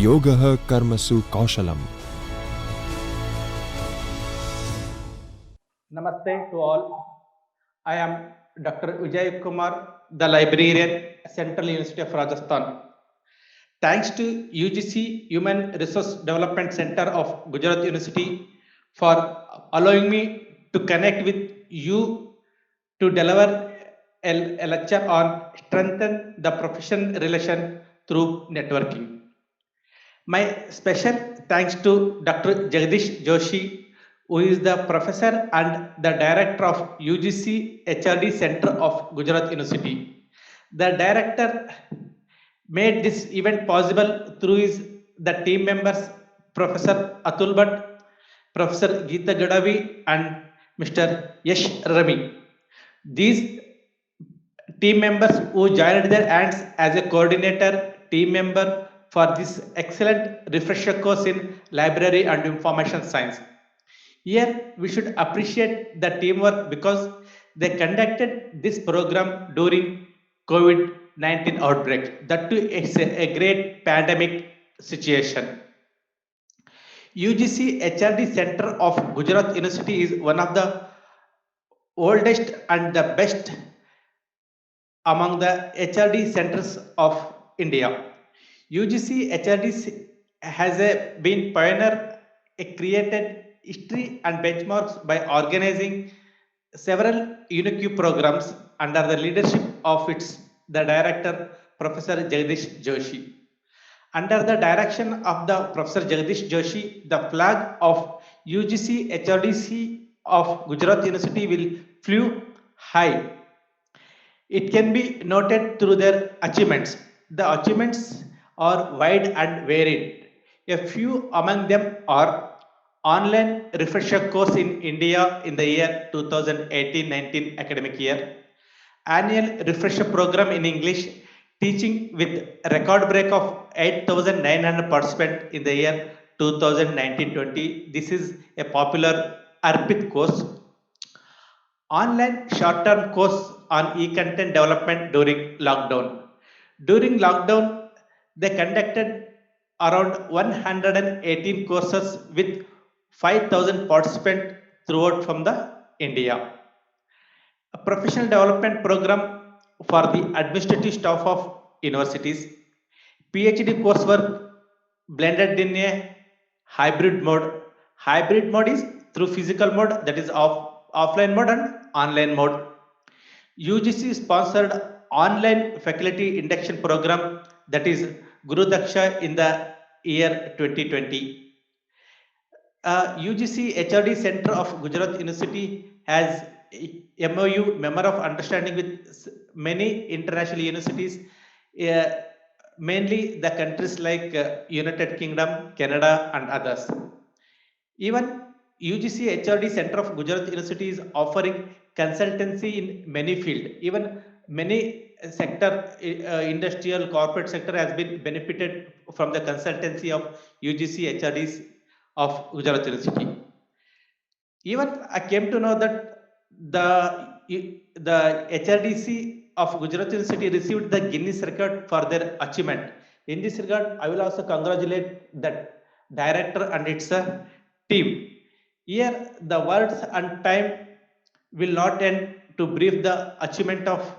योगः कर्मसु कौशलम्. Namaste to all. I am Dr. Vijay Kumar, the librarian, Central University of Rajasthan. Thanks to UGC Human Resource Development Center of Gujarat University for allowing me to connect with you to deliver a lecture on strengthen the professional relation through networking. My special thanks to Dr. Jagdish Joshi, who is the professor and the director of UGC HRD Center of Gujarat University. The director made this event possible through the team members, Professor Atul Bhatt, Professor Geeta Gadavi, and Mr. Yash Rami. These team members who joined their hands as a coordinator team member for this excellent refresher course in library and information science. Here we should appreciate the teamwork because they conducted this program during COVID-19 outbreak. That too is a great pandemic situation. UGC HRD Center of Gujarat University is one of the oldest and the best among the HRD centers of India. UGC HRD has been pioneer, created history and benchmarks by organizing several unique programs under the leadership of the director Professor Jagdish Joshi. Under the direction of the Professor Jagdish Joshi, the flag of UGC HRDC of Gujarat University will flew high. It can be noted through their achievements. The achievements are wide and varied. A few among them are online refresher course in India in the year 2018-19 academic year, annual refresher program in English teaching with record break of 8,900 participants in the year 2019-20. This is a popular ARPIT course. Online short-term course on e-content development during lockdown. During lockdown, they conducted around 118 courses with 5,000 participants throughout from the India. A professional development program for the administrative staff of universities. PhD coursework blended in a hybrid mode. Hybrid mode is through physical mode, that is offline mode and online mode. UGC sponsored online faculty induction program, that is Guru Daksha, in the year 2020. UGC HRD Center of Gujarat University has MOU, Member of Understanding, with many international universities, mainly the countries like United Kingdom, Canada, and others. Even UGC HRD Center of Gujarat University is offering consultancy in many fields. Even many sector, industrial, corporate sector has been benefited from the consultancy of UGC HRDs of Gujarat University. Even I came to know that the HRDC of Gujarat University received the Guinness record for their achievement. In this regard, I will also congratulate that director and its team. Here, the words and time will not end to brief the achievement of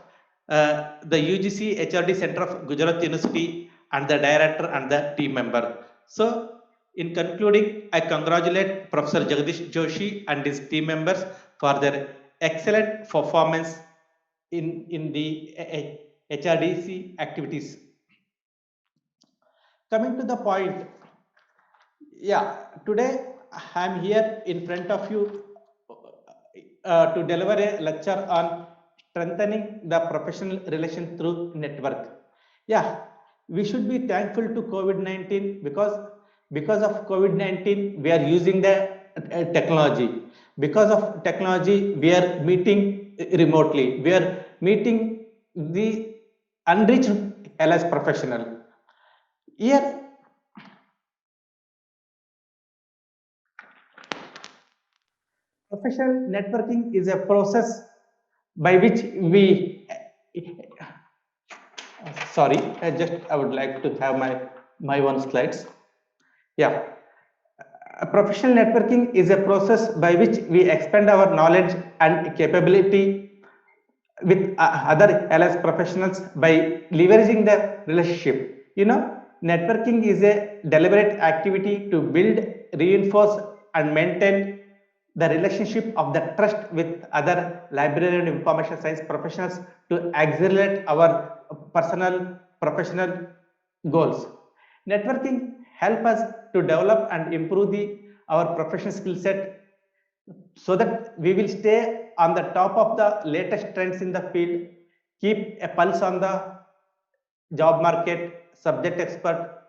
the UGC HRD Center of Gujarat University and the director and the team member. So, in concluding, I congratulate Professor Jagdish Joshi and his team members for their excellent performance in the HRDC activities. Coming to the point, today I'm here in front of you to deliver a lecture on strengthening the professional relation through network. We should be thankful to COVID-19 because of COVID-19 we are using the technology. Because of technology we are meeting remotely. We are meeting the unreached LS professional. Here, professional networking is a process by which we, sorry, I would like to have my my one slides. Yeah. Professional networking is a process by which we expand our knowledge and capability with other allies professionals by leveraging the relationship. Networking is a deliberate activity to build, reinforce, and maintain the relationship of the trust with other library and information science professionals to accelerate our personal professional goals. Networking help us to develop and improve our professional skill set so that we will stay on the top of the latest trends in the field, keep a pulse on the job market, subject expert,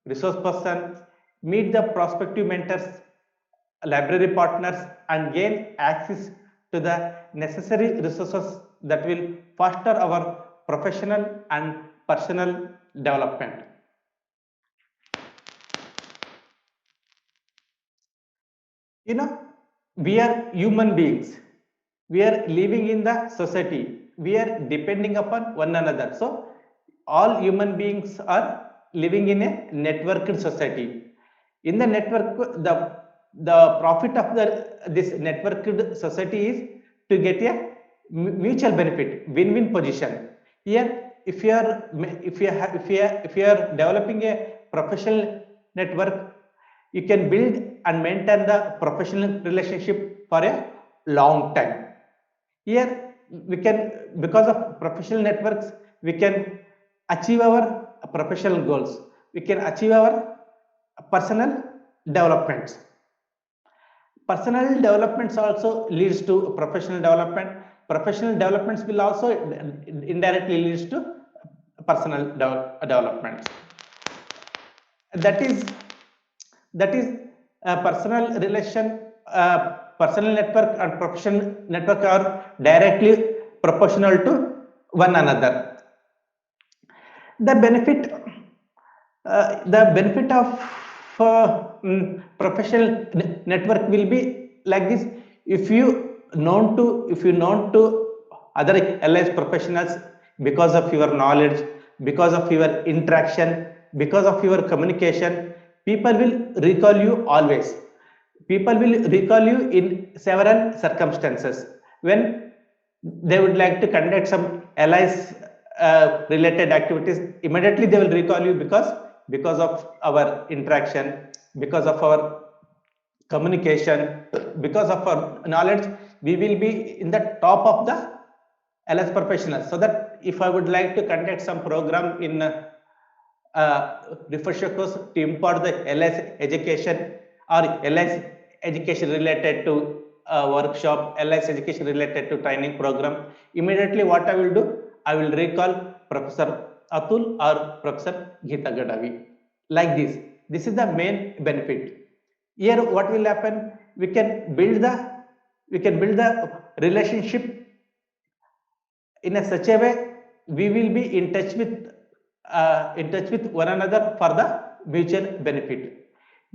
resource person, meet the prospective mentors, library partners, and gain access to the necessary resources that will foster our professional and personal development. We are human beings, we are living in the society, we are depending upon one another. So all human beings are living in a networked society. In the network, the profit of this networked society is to get a mutual benefit, win-win position. Here, if you are developing a professional network, you can build and maintain the professional relationship for a long time. Here we can, because of professional networks, we can achieve our professional goals, we can achieve our personal developments. Personal developments also leads to professional development. Professional developments will also indirectly leads to personal developments. That is personal relation, personal network and professional network are directly proportional to one another. The benefit of professional network will be like this. If you known to other allies professionals, because of your knowledge, because of your interaction, because of your communication, people will recall you always. People will recall you in several circumstances. When they would like to conduct some allies related activities, immediately they will recall you because of our interaction, because of our communication, because of our knowledge. We will be in the top of the LS professionals. So that if I would like to conduct some program in refresher course to impart the LS education or LS education related to workshop, LS education related to training program, immediately what I will do, I will recall Professor Atul or Professor Geeta Gadavi. Like this is the main benefit. Here what will happen, we can build the relationship in a such a way we will be in touch with one another for the mutual benefit.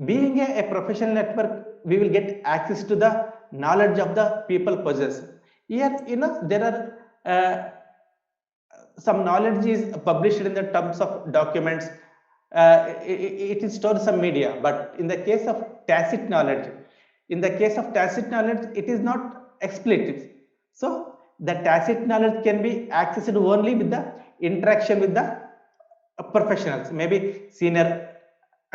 Being a professional network, we will get access to the knowledge of the people possess. Here there are some knowledge is published in the terms of documents, it is stored some media. But in the case of tacit knowledge, it is not explicit. So the tacit knowledge can be accessed only with the interaction with the professionals, maybe senior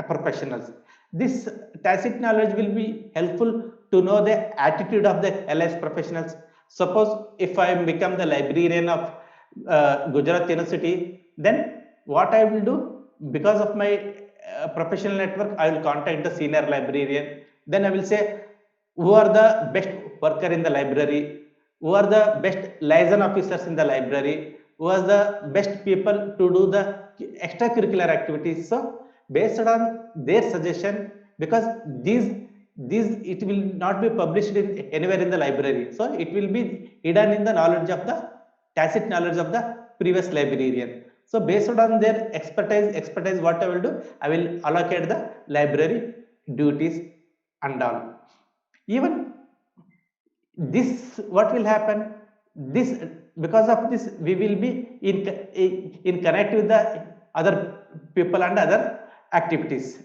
professionals. This tacit knowledge will be helpful to know the attitude of the LS professionals. Suppose if I become the librarian of Gujarat University, then what I will do, because of my professional network, I will contact the senior librarian. Then I will say, who are the best worker in the library, who are the best liaison officers in the library, who are the best people to do the extracurricular activities. So based on their suggestion, because these it will not be published anywhere in the library, so it will be hidden in the knowledge of the tacit knowledge of the previous librarian. So based on their expertise, what I will do, I will allocate the library duties and all. Even this, what will happen, this, because of this, we will be in connect with the other people and other activities.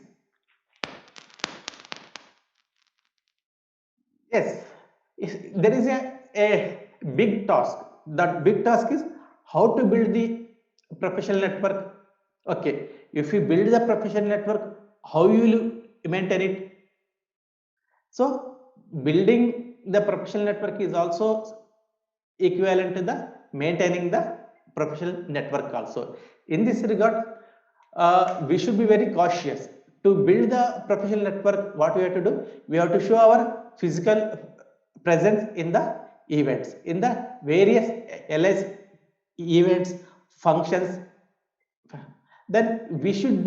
Yes, there is a big task. That big task is how to build the professional network. Okay, if you build the professional network, how you will maintain it? So building the professional network is also equivalent to the maintaining the professional network also. In this regard, we should be very cautious. To build the professional network, what we have to do, we have to show our physical presence in the events, in the various LS events, functions. Then we should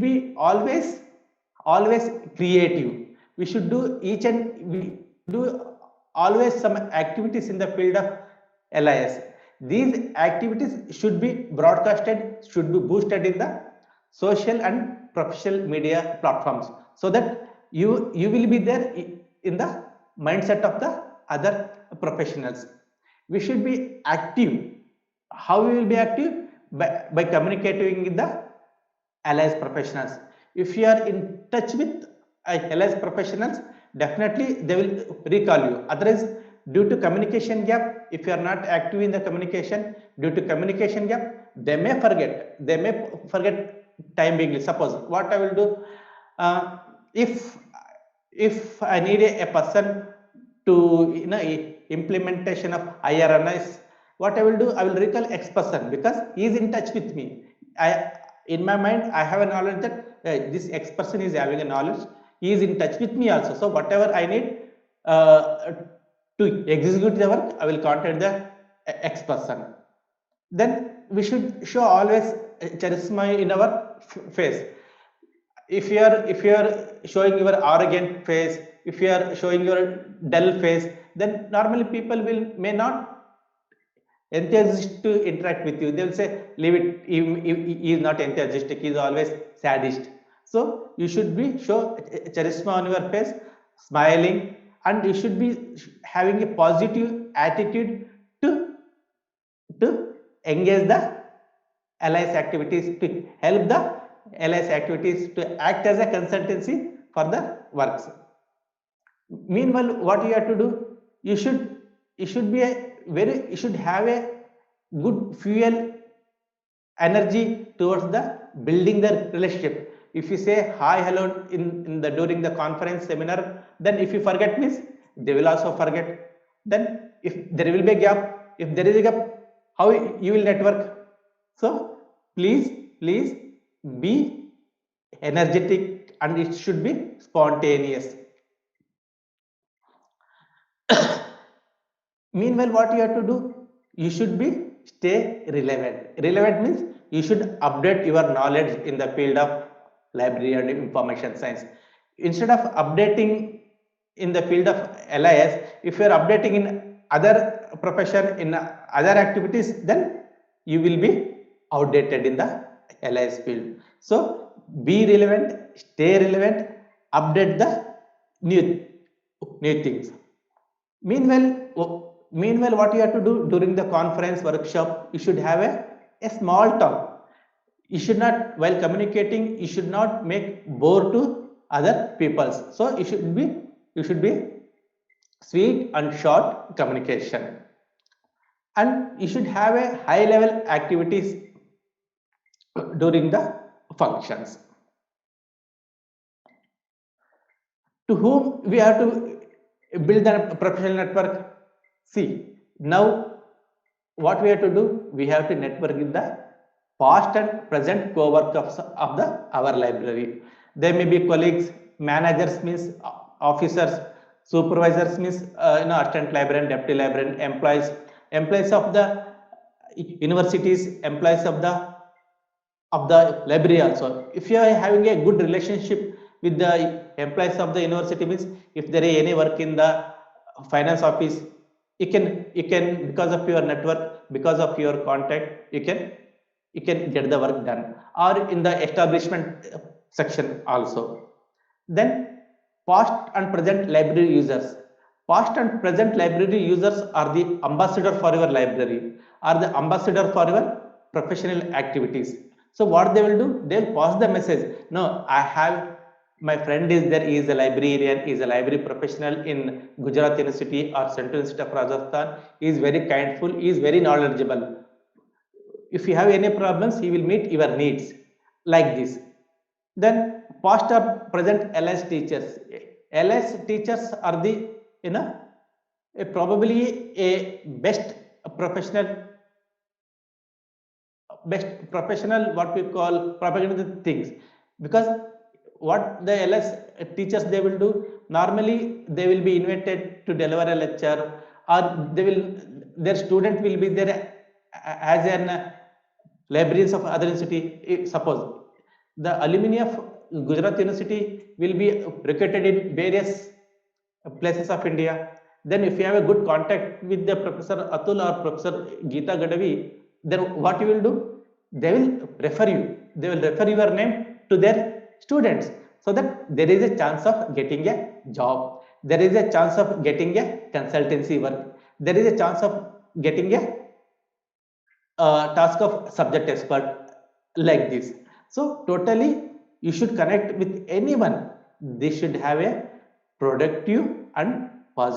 be always creative. We should do we do always some activities in the field of LIS. These activities should be broadcasted, should be boosted in the social and professional media platforms, so that you will be there in the mindset of the other professionals. We should be active. How we will be active? By communicating with the allies professionals. If you are in touch with allies professionals, definitely they will recall you. Otherwise, due to communication gap, if you are not active in the communication, due to communication gap, they may forget time being. Suppose what I will do, uh, if I need a person to implementation of IRNS, what I will do, I will recall X person because he is in touch with me. I in my mind I have a knowledge that this X person is having a knowledge, he is in touch with me also. So whatever I need uh, to execute the work, I will contact the X person. Then we should show always charisma in our face. If you are showing your arrogant face, if you are showing your dull face, then normally people may not enthusiastic to interact with you. They will say, leave it, he is not enthusiastic, he is always sadist. So you should be show charisma on your face, smiling, and you should be having a positive attitude to engage the allies activities, to help the allies activities, to act as a consultancy for the works. Meanwhile, what you have to do, you should be you should have a good fuel energy towards the building the relationship. If you say hi hello in the during the conference seminar, then if you forget means they will also forget. Then if there will be a gap, if there is a gap, how you will network? So please be energetic, and it should be spontaneous. Meanwhile, what you have to do, you should be stay relevant. Relevant means you should update your knowledge in the field of library and information science. Instead of updating in the field of LIS, if you are updating in other profession, in other activities, then you will be outdated in the LIS field. So be relevant, stay relevant, update the new things. Meanwhile, what you have to do during the conference workshop, you should have a small talk. You should not, while communicating, you should not make bore to other peoples. So you should be sweet and short communication, and you should have a high level activities during the functions. To whom we have to build a professional network? See, now what we have to do, we have to network with the past and present co-workers of our library. They may be colleagues, managers means officers, supervisors means assistant librarian, deputy librarian, employees of the universities, employees of the library also. If you are having a good relationship with the employees of the university, means if there is any work in the finance office, you can because of your network, because of your contact, you can get the work done, or in the establishment section also. Then past and present library users. Past and present library users are the ambassador for your library, are the ambassador for your professional activities. So what they will do? They'll pass the message. No, I have my friend is there. He is a librarian. He is a library professional in Gujarat University or Central Institute of Rajasthan. He is very kindful. He is very knowledgeable. If you have any problems, he will meet your needs like this. Then past or present LS teachers. LS teachers are the probably a professional best professional what we call propaganda things, because what the LS teachers they will do, normally they will be invited to deliver a lecture, or they will their student will be there as an librarians of other university. Suppose the alumni of Gujarat University will be located in various places of India. Then if you have a good contact with the Professor Atul or Professor Geeta Gadavi, then what you will do? They will refer you. They will refer your name to their students, so that there is a chance of getting a job. There is a chance of getting a consultancy work. There is a chance of getting a task of subject expert like this. So totally you should connect with anyone. They should have a productive and uh,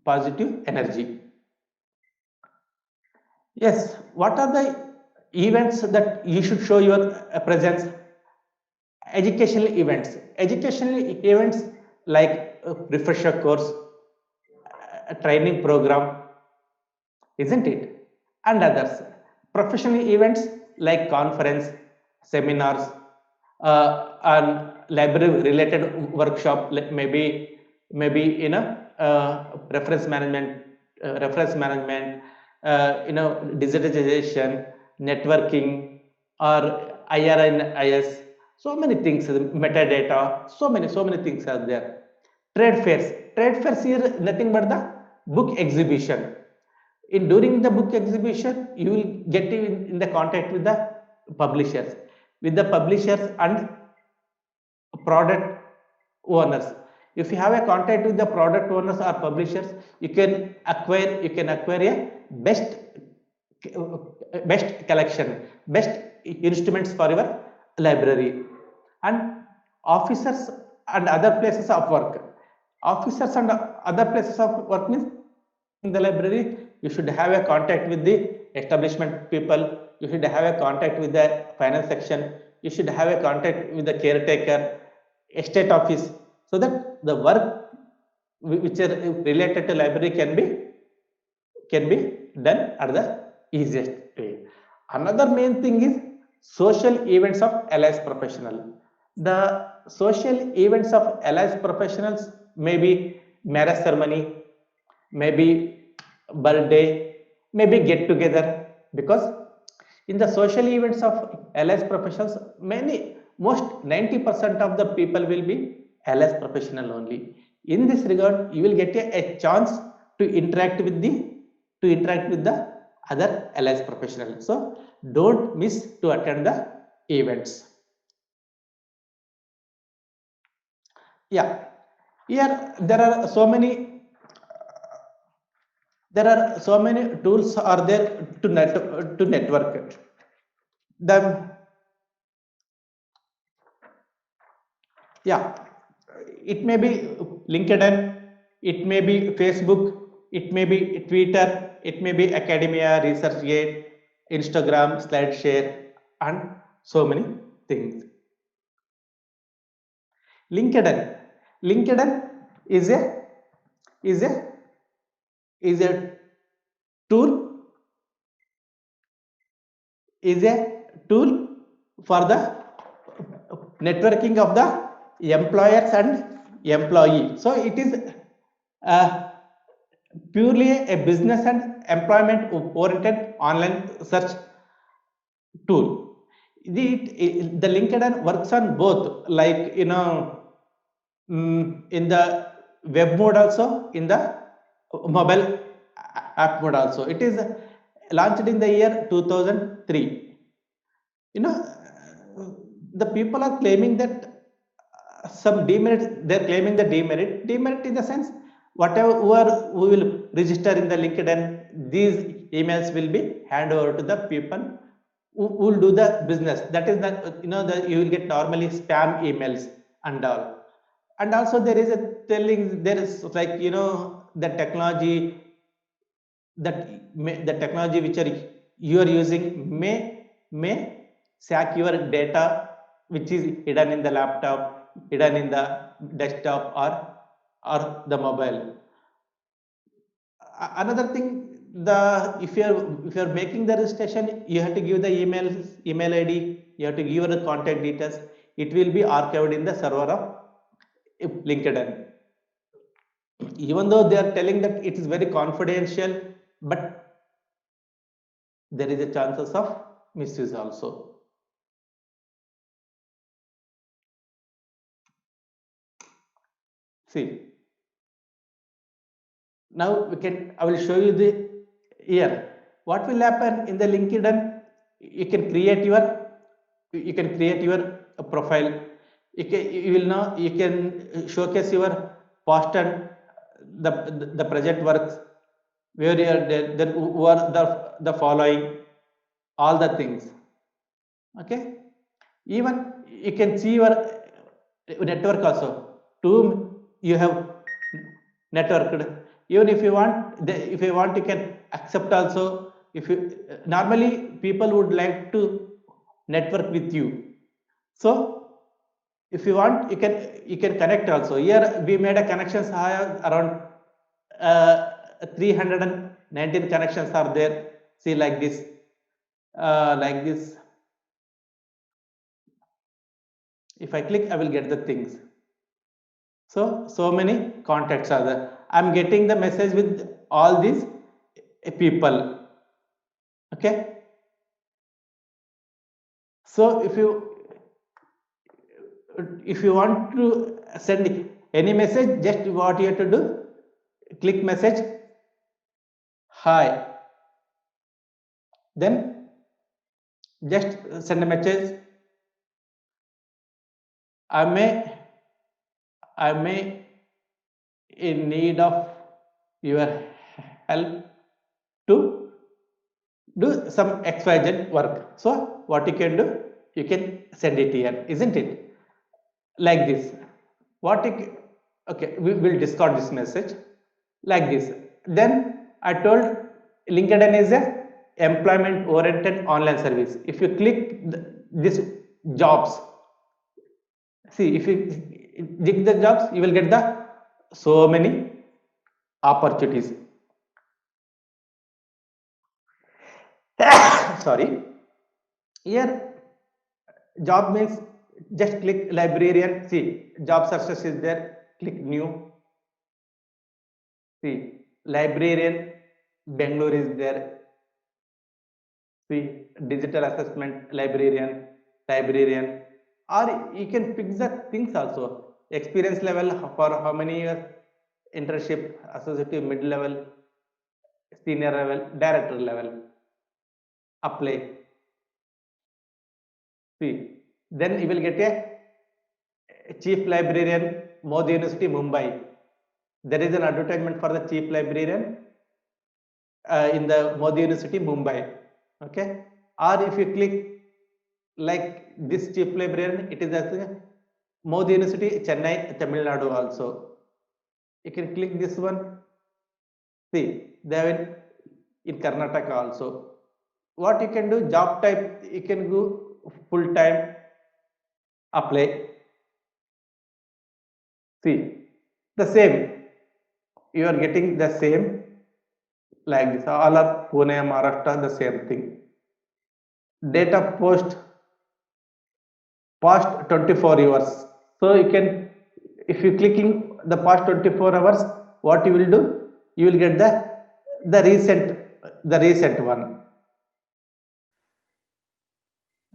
positive energy. Yes, what are the events that you should show your presence? Educational events. Educational events like refresher course, a training program, isn't it? And others. Professional events like conference, seminars, and library related workshop, like maybe reference management, digitization, networking, or IR and IS. So many things, metadata, so many things are there. Trade fairs is nothing but the book exhibition. In during the book exhibition, you will get in the contact publishers with the publishers and product owners. If you have a contact with the product owners or publishers, you can acquire a best best collection, best instruments for your library. And officers and other places of work. Officers and other places of work means in the library, you should have a contact with the establishment people. You should have a contact with the finance section. You should have a contact with the caretaker, estate office, so that the work which are related to library can be done at the easiest way. Another main thing is social events of allies professional. The social events of allies professionals may be marriage ceremony, maybe birthday, maybe get together, because in the social events of LS professionals, most 90% of the people will be LS professional only. In this regard, you will get a chance to interact with the other LS professionals. So don't miss to attend the events. Yeah, here there are so many tools are there to network. The Yeah, it may be LinkedIn, it may be Facebook, it may be Twitter, it may be Academia, ResearchGate, Instagram, SlideShare, and so many things. LinkedIn is a is a is a tool is a tool for the networking of the employers and employee. So it is purely a business and employment oriented online search tool. The LinkedIn works on both, like in the web mode also, in the mobile app mode also. It is launched in the year 2003. The people are claiming that some demerit. They're claiming the demerit in the sense, who will register in the LinkedIn, these emails will be handed over to the people who will do the business. That is the, the you will get normally spam emails and all. And also there is a telling, there is like, the technology, that the technology which you are using may sack your data which is hidden in the laptop, hidden in the desktop, or the mobile. Another thing, the if you're making the registration, you have to give the email id, you have to give your contact details. It will be archived in the server of LinkedIn. Even though they are telling that it is very confidential, but there is a chances of misuse also. See, now I will show you the here what will happen in the LinkedIn. You can create your profile. You will know, you can showcase your past and the project works, where you are there, then who are the following, all the things. Okay, even you can see your network also, to whom you have networked. Even if you want, you can accept also. If you normally people would like to network with you, so if you want, you can connect also. Here we made a connections around 319 connections are there. See, like this, if I click, I will get the things. So many contacts are there. I'm getting the message with all these people. Okay, so if you want to send any message, just what you have to do, click message, hi, then just send a message. I may in need of your help to do some XYZ work. So what you can do, you can send it here, isn't it? Like this. Okay, we will discard this message like this. Then I told LinkedIn is a employment oriented online service. If you click this jobs, see, if you dig the jobs, you will get the so many opportunities. Sorry, here job means just click librarian. See, job success is there, click new. See, librarian Bangalore is there. See, digital assessment librarian, or you can fix the things also. Experience level for how many years, internship, associate, mid level, senior level, director level, apply. See, then you will get a chief librarian, Modi University, Mumbai. There is an advertisement for the chief librarian in the Modi University, Mumbai. Okay, or if you click like this chief librarian, it is as Modi University, Chennai, Tamil Nadu also. You can click this one. See, they have in Karnataka also. What you can do, job type, you can go full time, apply. See, the same, you are getting the same like this. All are Pune, Maharashtra, the same thing. Date of post, past 24 hours. So you can, if you clicking the past 24 hours, what you will do, you will get the recent one.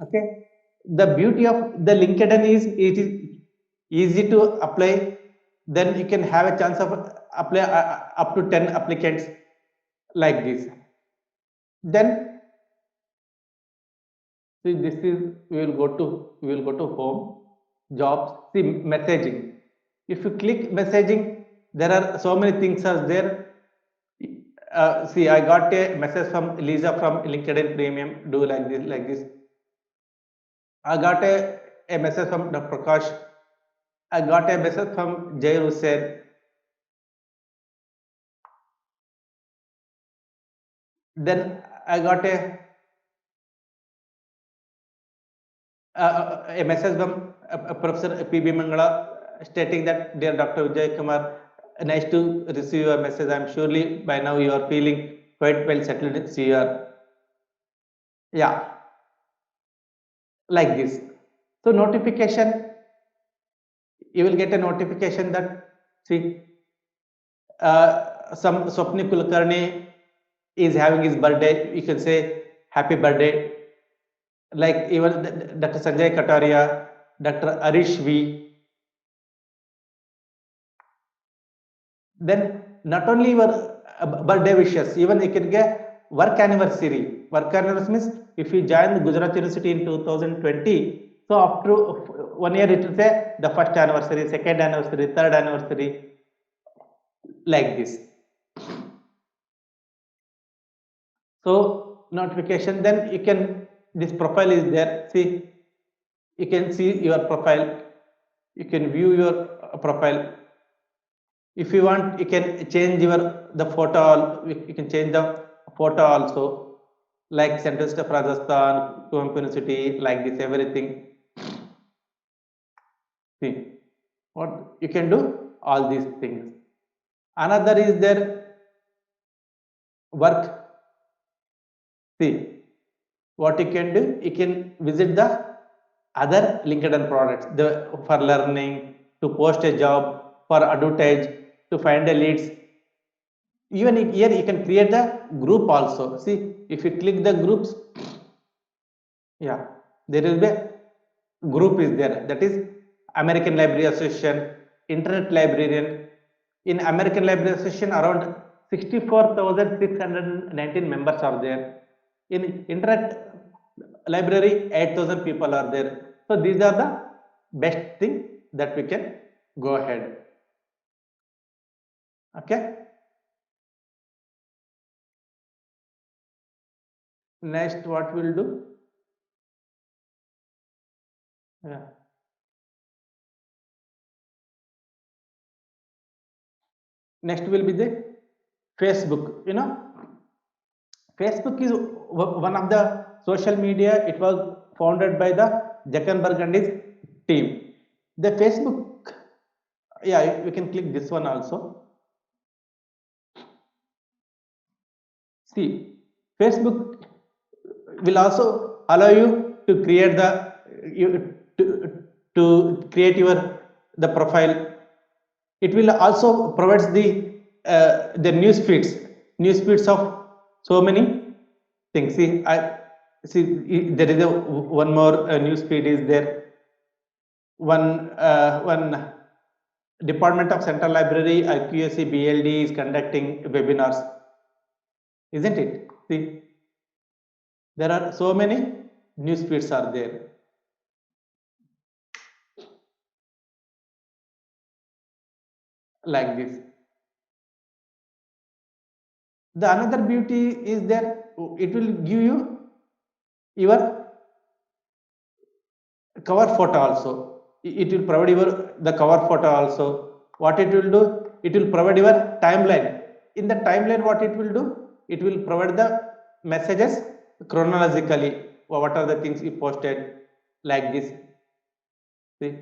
Okay, the beauty of the LinkedIn is it is easy to apply. Then you can have a chance of apply up to 10 applicants like this. Then see, this is, we will go to home, jobs. See, messaging. If you click messaging, there are so many things are there. See, I got a message from Lisa from LinkedIn Premium. Do like this, like this. I got a message from Dr. Prakash. I got a message from Jay Hussain. Then I got a message from Professor P.B. Mangala stating that, dear Dr. Vijay Kumar, nice to receive your message. I'm surely by now you are feeling quite well settled in CR. Yeah, like this. So notification, you will get a notification that, see, some Swapni Kulkarni is having his birthday. You can say happy birthday. Like even Dr. Sanjay Kataria, Dr. Arish V. Then not only your birthday wishes, even you can get work anniversary. Work anniversary means if you join Gujarat University in 2020, so after 1 year it will say the first anniversary, second anniversary, third anniversary, like this. So notification, then you can, this profile is there. See, you can see your profile. You can view your profile. If you want, you can change your the photo. You can change the photo also, like Central State of Rajasthan, Kuala University, like this, everything. See what you can do, all these things. Another is there work. See what you can do, you can visit the other LinkedIn products for learning, to post a job, for advertise, to find a leads. Even here you can create the group also. See, if you click the groups, yeah, there will be a group is there, that is American Library Association, Internet Librarian. In American Library Association, around 64,619 members are there. In Internet Library, 8,000 people are there. So these are the best thing that we can go ahead. Okay. Next, what we'll do? Yeah. Next will be the Facebook. You know, Facebook is one of the social media. It was founded by the Zuckerberg and his team. The Facebook, yeah, we can click this one also. See, Facebook will also allow you to create create your the profile. It will also provides the news feeds of so many things. See, I see there is a one more news feed is there. One Department of Central Library IQAC BLD is conducting webinars, isn't it? See, there are so many news feeds are there. Like this. The another beauty is that it will give you your cover photo also. It will provide your the cover photo also. What it will do? It will provide your timeline. In the timeline, what it will do? It will provide the messages chronologically. What are the things you posted, like this? See,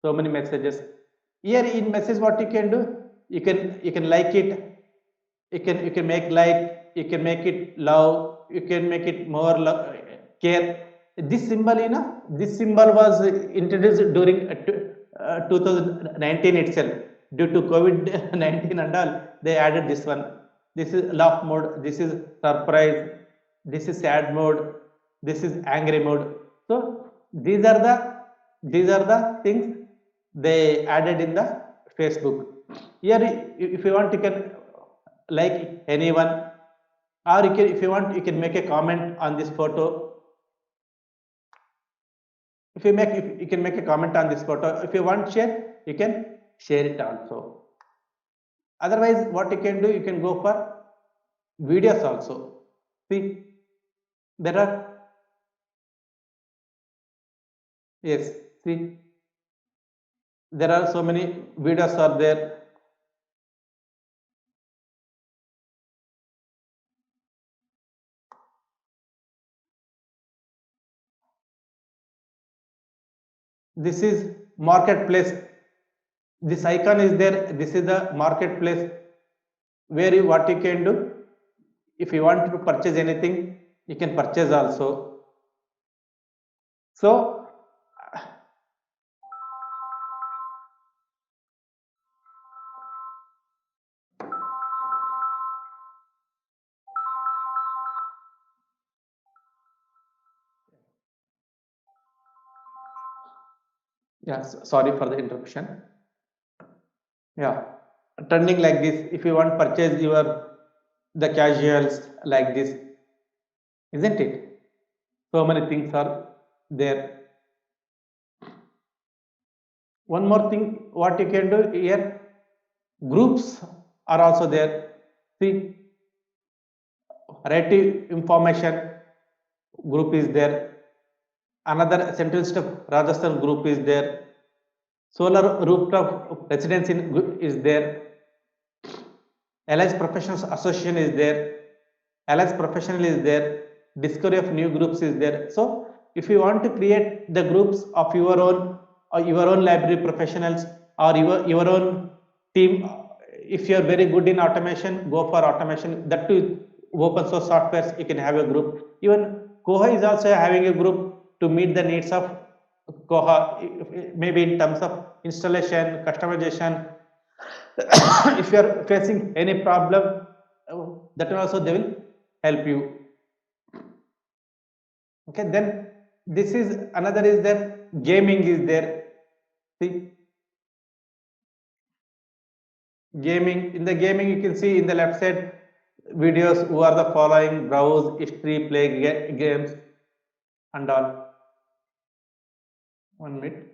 so many messages. Here in message, what you can do? You can like it. You can make like, you can make it love, you can make it more love, care. This symbol, this symbol was introduced during 2019 itself. Due to COVID-19 and all, they added this one. This is laugh mode, this is surprise, this is sad mode, this is angry mode. So these are the things they added in the Facebook. Here, if you want, you can like anyone, or if you want, you can make a comment on this photo. If you can make a comment on this photo. If you want share, you can share it also. Otherwise, what you can do, you can go for videos also. See, there are, yes, see, there are so many videos are there. This is marketplace. This icon is there. This is the marketplace where you, what you can do, if you want to purchase anything, you can purchase also. So yes, sorry for the interruption. Yeah, trending like this, if you want purchase your the casuals like this, isn't it? So many things are there. One more thing, what you can do here, groups are also there. See, relative information group is there. Another centralist of Rajasthan group is there. Solar rooftop residence is there. Alliance Professionals Association is there. Alliance Professional is there. Discovery of new groups is there. So if you want to create the groups of your own, or your own library professionals, or your own team, if you are very good in automation, go for automation. That too, open source softwares, you can have a group. Even Koha is also having a group to meet the needs of Koha, maybe in terms of installation, customization. If you are facing any problem, that also they will help you. Okay, then this is another is that gaming is there. See, gaming, in the gaming you can see in the left side videos who are the following, browse, history, play games and all. 1 minute.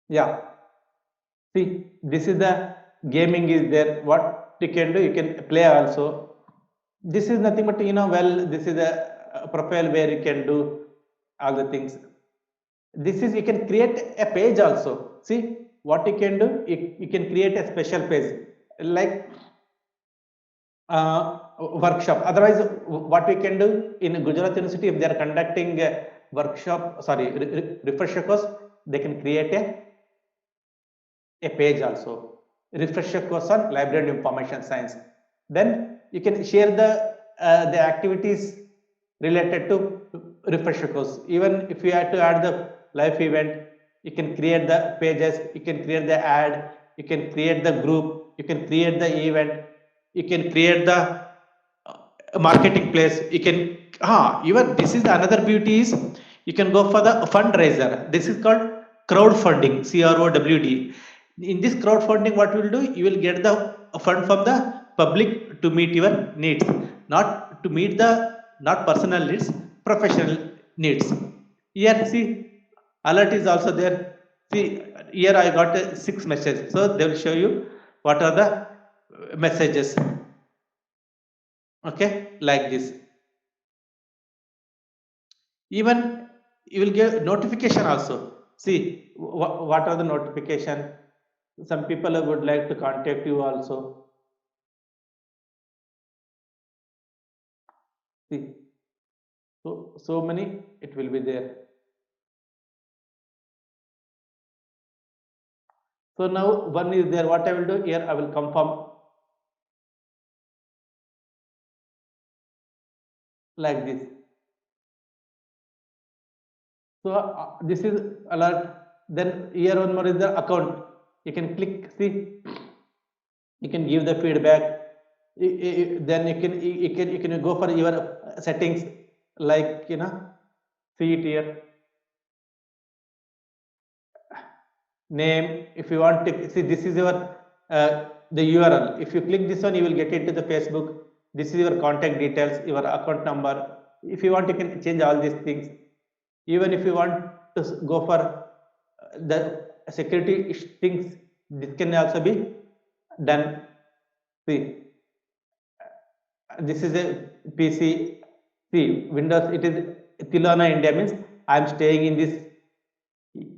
Yeah, see, this is the gaming is there. What you can do, you can play also. This is nothing but, well, this is a profile where you can do all the things. This is, you can create a page also. See what you can do, you can create a special page like workshop. Otherwise, what we can do in Gujarat University, if they are conducting a workshop, sorry, refresher course, they can create a page also. Refresher course on library and information science. Then you can share the activities related to refresher course. Even if you had to add the live event, you can create the pages, you can create the ad, you can create the group, you can create the event, you can create the marketing place. You can even this is another beauty is, you can go for the fundraiser. This is called crowdfunding, CROWD. In this crowdfunding, what you will do, you will get the fund from the public to meet your needs, not to meet the, not personal needs, professional needs. Here see, alert is also there. See, here I got 6 messages, so they will show you what are the messages. Okay, like this. Even you will get notification also. See, what are the notification? Some people would like to contact you also. See, so many it will be there. So now one is there. What I will do here, I will confirm like this. So this is alert. Then here one more is the account. You can click, see, you can give the feedback. Then you can go for your settings, like see it here, name. If you want to see, this is your the URL. If you click this one, you will get into the Facebook. This is your contact details, your account number. If you want, you can change all these things. Even if you want to go for the security things, this can also be Done. See, this is a PC. See, Windows, it is Tilana India means I'm staying in this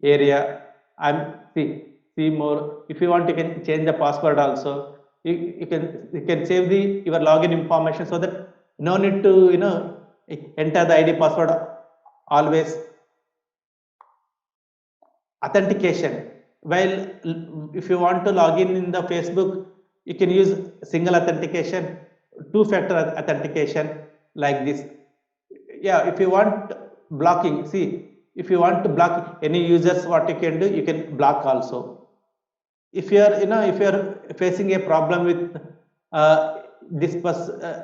area. I'm see more. If you want, you can change the password also. You can save the your login information so that no need to enter the ID password always. Authentication. While if you want to log in the Facebook, you can use single authentication, two-factor authentication like this. Yeah, if you want blocking, see, if you want to block any users, what you can do, you can block also. If you are, if you are facing a problem with this person,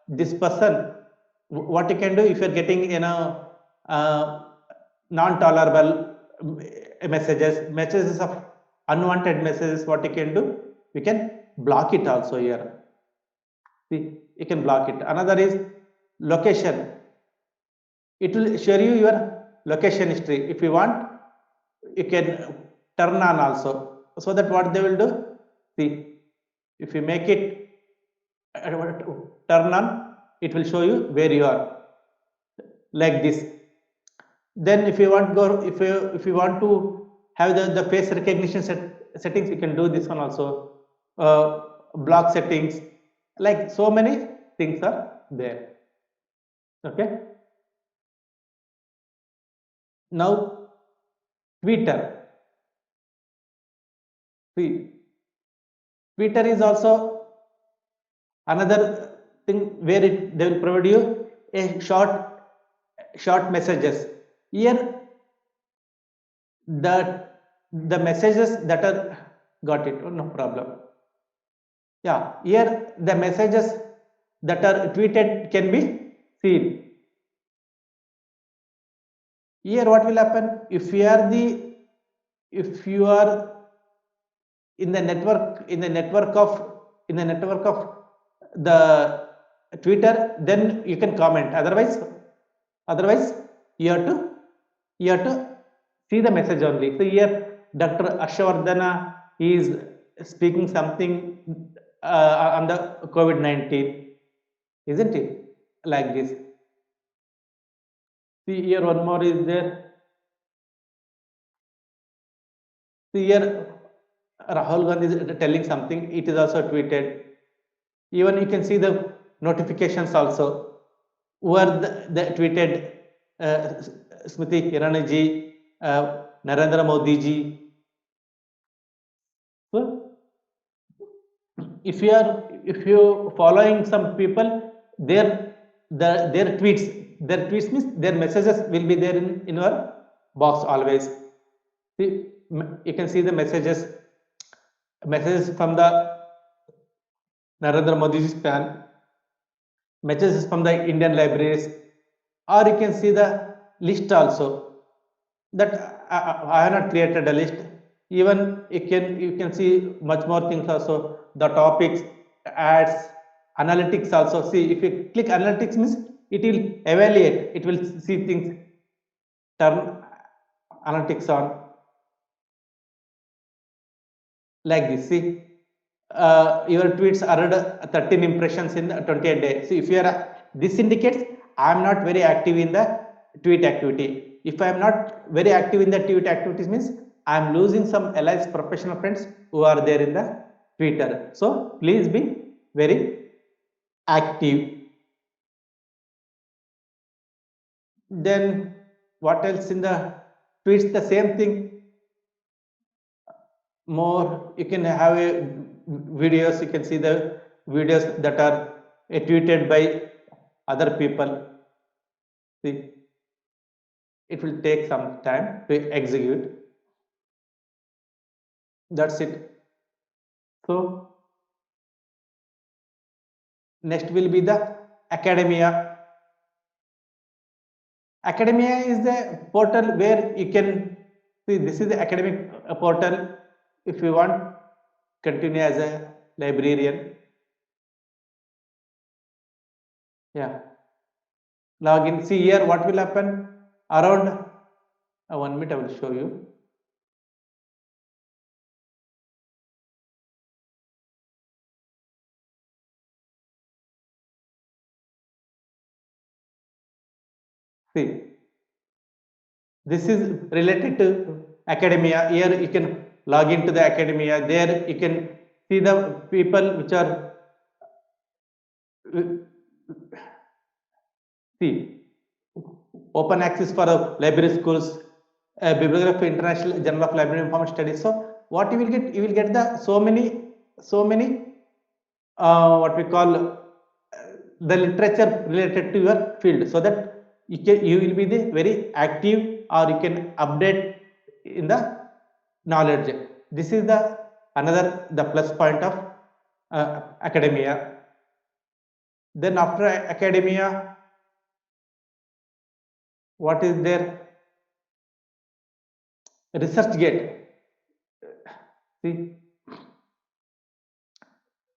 this person, what you can do if you are getting uh, non-tolerable messages of unwanted messages, what you can do, you can block it also here. See, you can block it. Another is location. It will show you your location history. If you want, you can turn on also, so that what they will do, see, if you make it turn on, it will show you where you are, like this. Then if you want go, if you want to have the face recognition settings, you can do this one also. Block settings, like so many things are there. Okay, now Twitter. See, Twitter is also another thing where they will provide you a short messages. Here the messages that are got it, oh, no problem. Yeah, here the messages that are tweeted can be seen. Here what will happen, if you are in the network of the Twitter, then you can comment. Otherwise you have to see the message only. So here Dr. Ashavardhana is speaking something on the COVID-19, isn't it, like this. See here one more is there. See here Rahul Gandhi is telling something, it is also tweeted. Even you can see the notifications also, who are the tweeted, uh, Smriti Irani ji, Narendra Modi ji. So if you following some people, their tweets means their messages will be there in your box always. See, you can see the messages from the Narendra Modi's fan, messages from the Indian libraries, or you can see the list also. That I have not created a list. Even you can see much more things also. The topics, ads, analytics also. See, if you click analytics means it will evaluate. It will see things. Turn analytics on, like this. See, your tweets are 13 impressions in 28 days. So if you are, this indicates I am not very active in the tweet activity. If I am not very active in the tweet activities means I am losing some allies, professional friends who are there in the Twitter. So please be very active. Then what else in the tweets? The same thing. More, you can have a videos. You can see the videos that are tweeted by other people. See, it will take some time to execute. That's it. So next will be the academia. Academia is the portal where you can see, this is the academic portal. If you want continue as a librarian, yeah, log in. See here what will happen around 1 minute. I will show you. See, this is related to academia. Here you can log into the academia. There you can see the people which are see open access for library schools, bibliography, international journal of library information studies. So what you will get the so many what we call the literature related to your field, so that you will be the very active, or you can update in the knowledge. This is the another the plus point of academia. Then after academia, what is there? Research gate. See,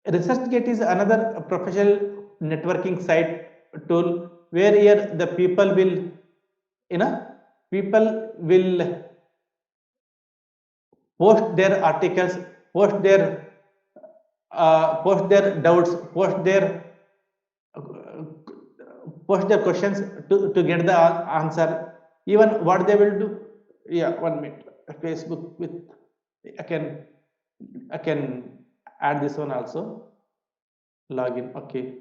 ResearchGate is another professional networking site tool where here the people will, you know, people will post their articles, post their doubts, uh, post their questions to get the answer. Even what they will do, yeah, 1 minute. Facebook with I can I can add this one also. Login, okay.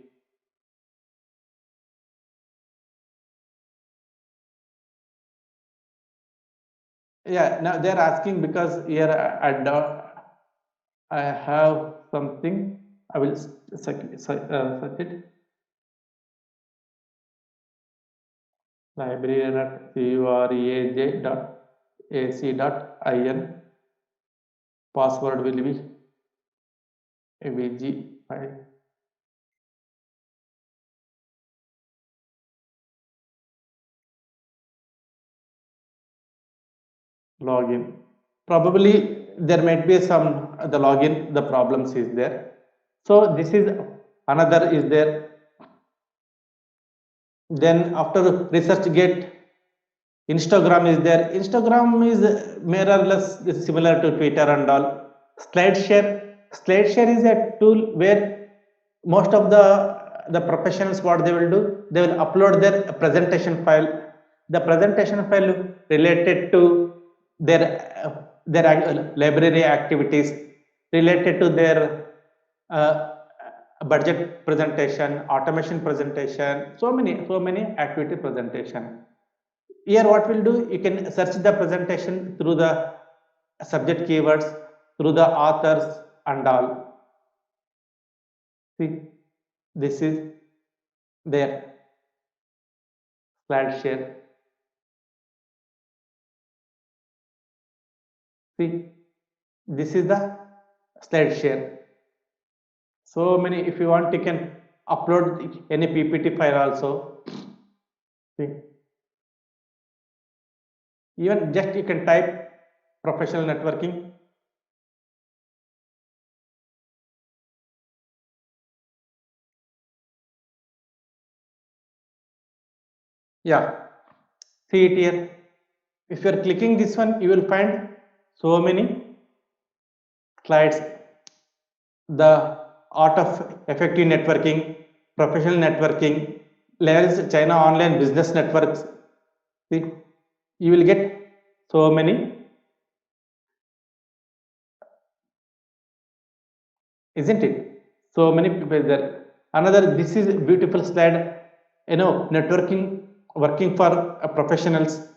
Yeah, now they're asking because here I have something. I will search it. library.curej.ac.in. Password will be avg5. Login. Probably there might be some the login, the problems is there. So this is another is there. Then after ResearchGate, Instagram is there. Instagram is more or less similar to Twitter and all. SlideShare is a tool where most of the professionals, what they will do, they will upload their presentation file. The presentation file related to their library activities, related to their budget presentation, automation presentation, so many activity presentation. Here what we'll do, you can search the presentation through the subject keywords, through the authors and all. See, this is their SlideShare. See, this is the SlideShare. So many, if you want, you can upload any PPT file also. See, even just you can type professional networking. Yeah, see it here. If you are clicking this one, you will find so many slides. The art of effective networking, professional networking, levels China online business networks. See, you will get so many, isn't it? So many people there. Another, this is a beautiful slide. Networking, working for professionals.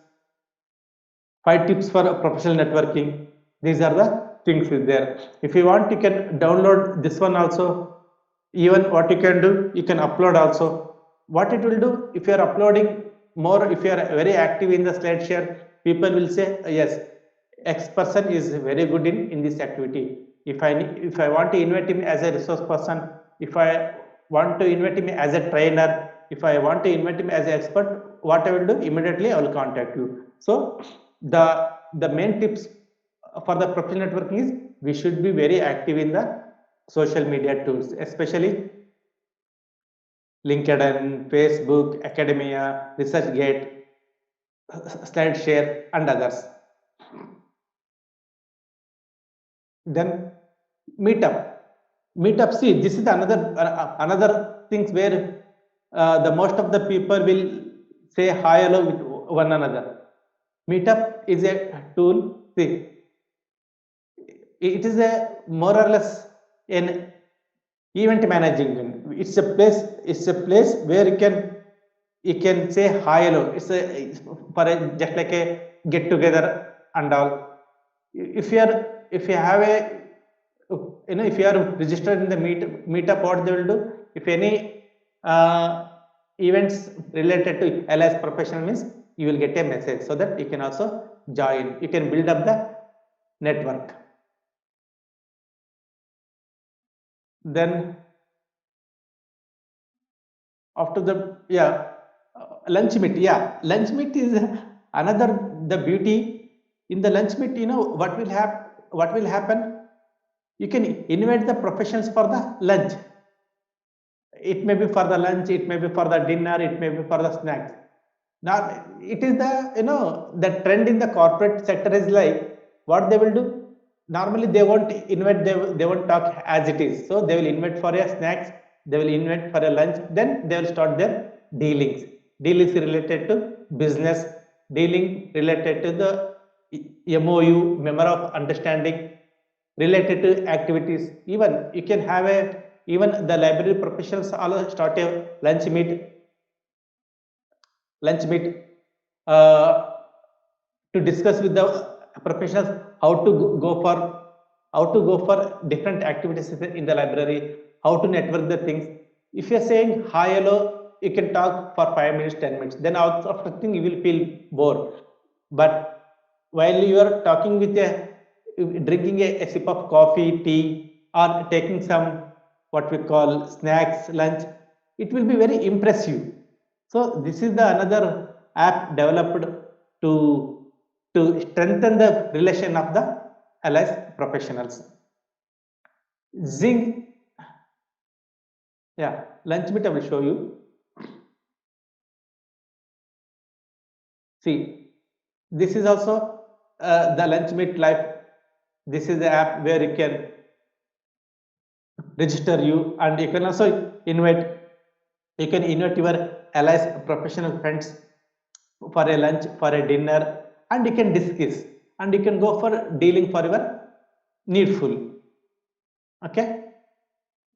5 tips for professional networking. These are the things is there. If you want, you can download this one also. Even what you can do, you can upload also. What it will do, if you are uploading more, if you are very active in the SlideShare, people will say, yes, X person is very good in this activity. If I want to invite him as a resource person, if I want to invite him as a trainer, if I want to invite him as an expert, what I will do, immediately I will contact you. So the main tips for the professional networking is we should be very active in the social media tools, especially LinkedIn, Facebook, Academia, ResearchGate, SlideShare, and others. Then Meetup. See, this is another things where the most of the people will say hi hello with one another. Meetup is a tool. See, it is a more or less an event managing. It's a place where you can say hi hello. For a just like a get together and all. If you have a if you are registered in the meetup, what they will do, if any events related to LS professional means, you will get a message so that you can also join. You can build up the network. Then after the lunch meet, lunch meet is another the beauty in the lunch meet. What will happen, you can invite the professionals for the lunch. It may be for the lunch, it may be for the dinner, it may be for the snacks. Now it is the the trend in the corporate sector is like, what they will do, normally they won't invite, they won't talk as it is, so they will invite for a snacks, they will invite for a lunch, then they will start their dealings related to business, dealing related to the MOU, member of understanding, related to activities. Even you can have a, even the library professionals also start a lunch meet uh, to discuss with the professionals how to go for different activities in the library, how to network the things. If you're saying hi hello, you can talk for 5 minutes, 10 minutes, then out of something you will feel bored. But while you are talking with a, drinking a sip of coffee, tea, or taking some what we call snacks, lunch, it will be very impressive. So this is the another app developed to strengthen the relation of the allies professionals. Zing, lunch meet I will show you. See, this is also the lunch meet live. This is the app where you can register you, and you can also invite, your allies professional friends for a lunch, for a dinner, and you can discuss, and you can go for dealing for your needful. Okay,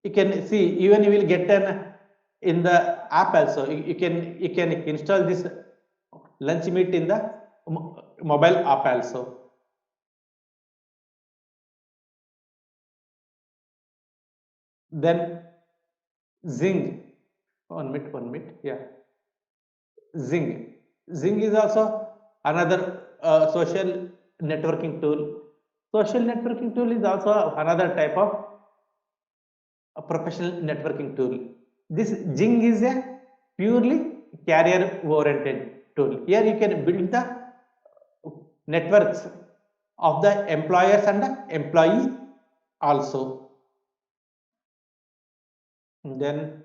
you can see, even you will get an in the app also, you can install this lunch meet in the mobile app also. Then Zing, one minute, Zing. Zing is also another social networking tool. Social networking tool is also another type of a professional networking tool. This Zing is a purely career oriented tool. Here you can build the networks of the employers and the employee also. Then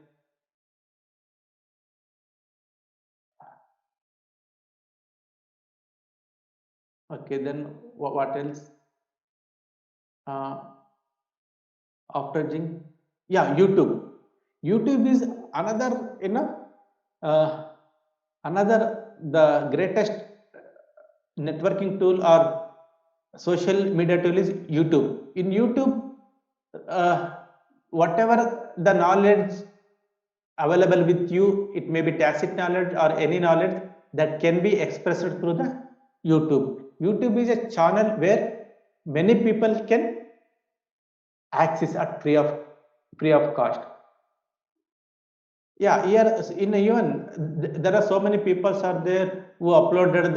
okay, then what else? Uh, After Zing, YouTube. YouTube is another, uh, another the greatest networking tool or social media tool is YouTube. In YouTube, uh, whatever the knowledge available with you, it may be tacit knowledge or any knowledge that can be expressed through the YouTube. YouTube is a channel where many people can access at free of cost. Here in even there are so many people are there who uploaded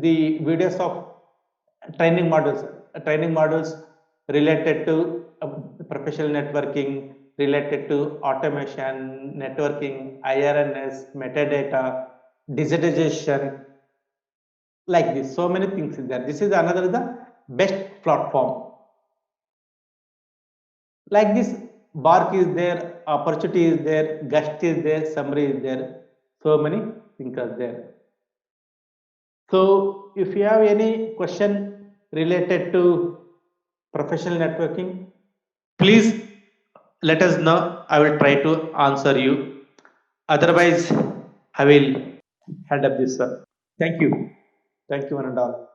the videos of training models related to professional networking, related to automation, networking, IRNS, metadata, digitization, like this. So many things is there. This is another the best platform. Like this, bark is there, opportunity is there, gust is there, summary is there, so many things are there. So if you have any question related to professional networking, please let us know. I will try to answer you. Otherwise, I will hand up this, sir. Thank you. Thank you, one and all.